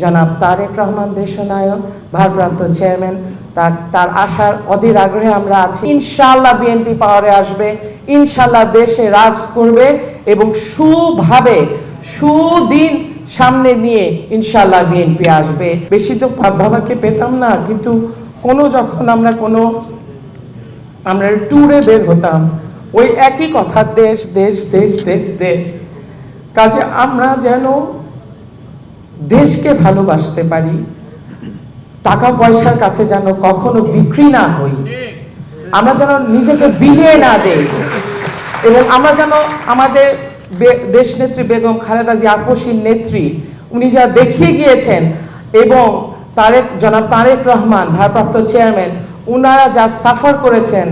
জনাব তারেক রহমান দেশনায়ক ভারপ্রাপ্ত চেয়ারম্যান তার আশার অধীর আগ্রহে আমরা আছি। ইনশাআল্লাহ বিএনপি পাওয়ারে আসবে, ইনশাআল্লাহ দেশে রাজ করবে এবং সুভাবে সুদিন সামনে নিয়ে ইনশাআল্লাহ বিএনপি আসবে। বেশি তো বাবাকে পেতাম না, কিন্তু যখন আমরা ট্যুরে বের হতাম, ওই একই কথা, দেশ দেশ দেশ দেশ দেশ। কাজে আমরা যেন দেশকে ভালোবাসতে পারি, টাকা পয়সার কাছে যেন কখনো বিক্রি না হই, আমরা যেন নিজেকে বিলিয়ে না দেই, এবং আমরা যেন আমাদের দেশনেত্রী বেগম খালেদা জিয়া আপসীর নেত্রী, উনি যা দেখিয়ে গিয়েছেন, এবং জনাব তারেক রহমান ভারপ্রাপ্ত চেয়ারম্যান, উনারা যা সাফার করেছেন,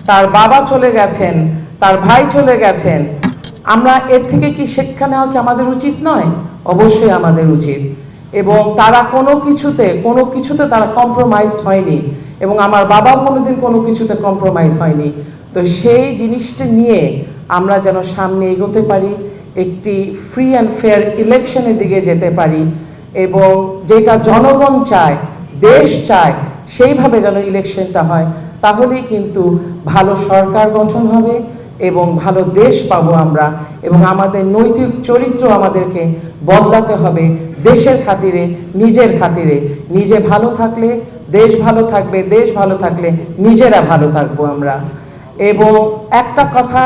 তার বাবা চলে গেছেন, তার ভাই চলে গেছেন, আমরা এর থেকে কি শিক্ষা নেওয়া কি আমাদের উচিত নয়? অবশ্যই আমাদের উচিত। এবং তারা কোনো কিছুতে তারা কম্প্রোমাইজ হয়নি, এবং আমার বাবাও কোনোদিন কোনো কিছুতে কম্প্রোমাইজ হয়নি। তো সেই জিনিসটা নিয়ে আমরা যেন সামনে এগোতে পারি, একটি ফ্রি অ্যান্ড ফেয়ার ইলেকশনের দিকে যেতে পারি, এবং যেটা জনগণ চায়, দেশ চায়, সেইভাবে যেন ইলেকশনটা হয়। তাহলেই কিন্তু ভালো সরকার গঠন হবে এবং ভালো দেশ পাবো আমরা, এবং আমাদের নৈতিক চরিত্র আমাদেরকে বদলাতে হবে দেশের খাতিরে, নিজের খাতিরে। নিজে ভালো থাকলে দেশ ভালো থাকবে, দেশ ভালো থাকলে নিজেরা ভালো থাকবো আমরা। এবং একটা কথা,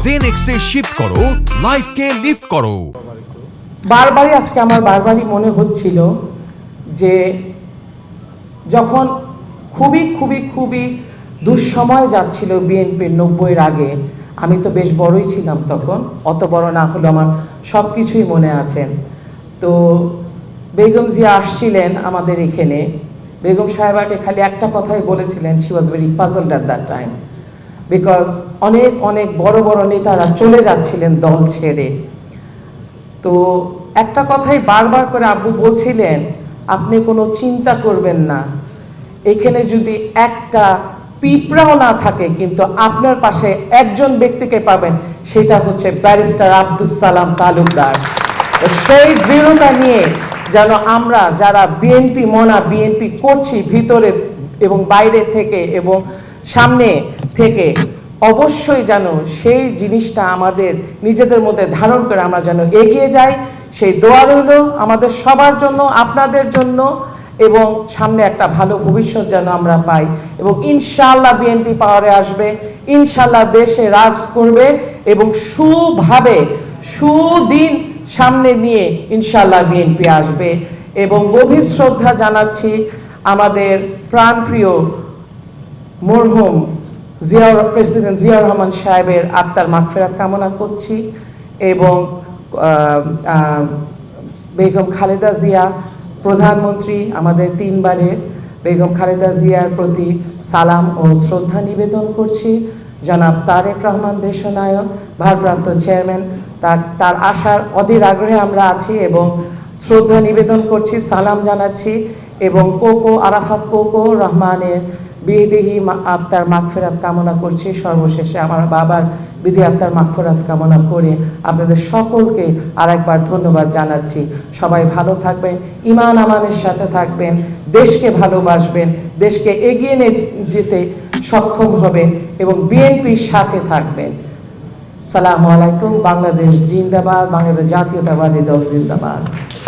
জেনেক্সে শিফট করো, লাইফকে লিফট করো। বারবারই মনে হচ্ছিল যে যখন খুবই দুঃসময় যাচ্ছিল বিএনপির 90-এর আগে, আমি তো বেশ বড়ই ছিলাম তখন, অত বড় না হলেও আমার সব কিছুই মনে আছেন। তো বেগম জিয়া আসছিলেন আমাদের এখানে, বেগম সাহেবাকে খালি একটা কথাই বলেছিলেন, she was very puzzled at that time, because অনেক বড় নেতারা চলে যাচ্ছিলেন দল ছেড়ে। তো একটা কথাই বারবার করে আব্বু বলছিলেন, আপনি কোনো চিন্তা করবেন না, এখানে যদি একটা পিঁপড়াও না থাকে, কিন্তু আপনার পাশে একজন ব্যক্তিকে পাবেন, সেটা হচ্ছে ব্যারিস্টার আব্দুস সালাম তালুকদার। সেই দৃঢ়তা নিয়ে যেন আমরা যারা বিএনপি করছি, ভিতরে এবং বাইরে থেকে এবং সামনে থেকে, অবশ্যই যেন সেই জিনিসটা আমাদের নিজেদের মধ্যে ধারণ করে আমরা যেন এগিয়ে যাই। সেই দোয়া রইল আমাদের সবার জন্য, আপনাদের জন্য, এবং সামনে একটা ভালো ভবিষ্যৎ যেন আমরা পাই। এবং ইনশাআল্লাহ বিএনপি পাওয়ারে আসবে, ইনশাআল্লাহ দেশে রাজ করবে, এবং সুভাবে সুদিন সামনে নিয়ে ইনশাআল্লাহ বিএনপি আসবে। এবং গভীর শ্রদ্ধা জানাচ্ছি আমাদের প্রাণপ্রিয় মরহুম প্রেসিডেন্ট জিয়াউর রহমান সাহেবের আত্মার মাগফিরাত কামনা করছি, এবং বেগম খালেদা জিয়া প্রধানমন্ত্রী, আমাদের 3 বারের বেগম খালেদা জিয়ার প্রতি সালাম ও শ্রদ্ধা নিবেদন করছি। জনাব তারেক রহমান দেশনায়ক ভারপ্রাপ্ত চেয়ারম্যান, তার আশার অধীর আগ্রহে আমরা আছি, এবং শ্রদ্ধা নিবেদন করছি, সালাম জানাচ্ছি, এবং আরাফাত কোকো রহমানের বিদেহী আত্মার মাগফিরাত কামনা করছি। সর্বশেষে আমার বাবার বিধি আত্মার মাগফিরাত কামনা করে আপনাদের সকলকে আরেকবার ধন্যবাদ জানাচ্ছি। সবাই ভালো থাকবেন, ঈমান আমানের সাথে থাকবেন, দেশকে ভালোবাসবেন, দেশকে এগিয়ে নিয়ে যেতে সক্ষম হবেন, এবং বিএনপির সাথে থাকবেন। সালামু আলাইকুম। বাংলাদেশ জিন্দাবাদ, বাংলাদেশ জাতীয়তাবাদী দল জিন্দাবাদ।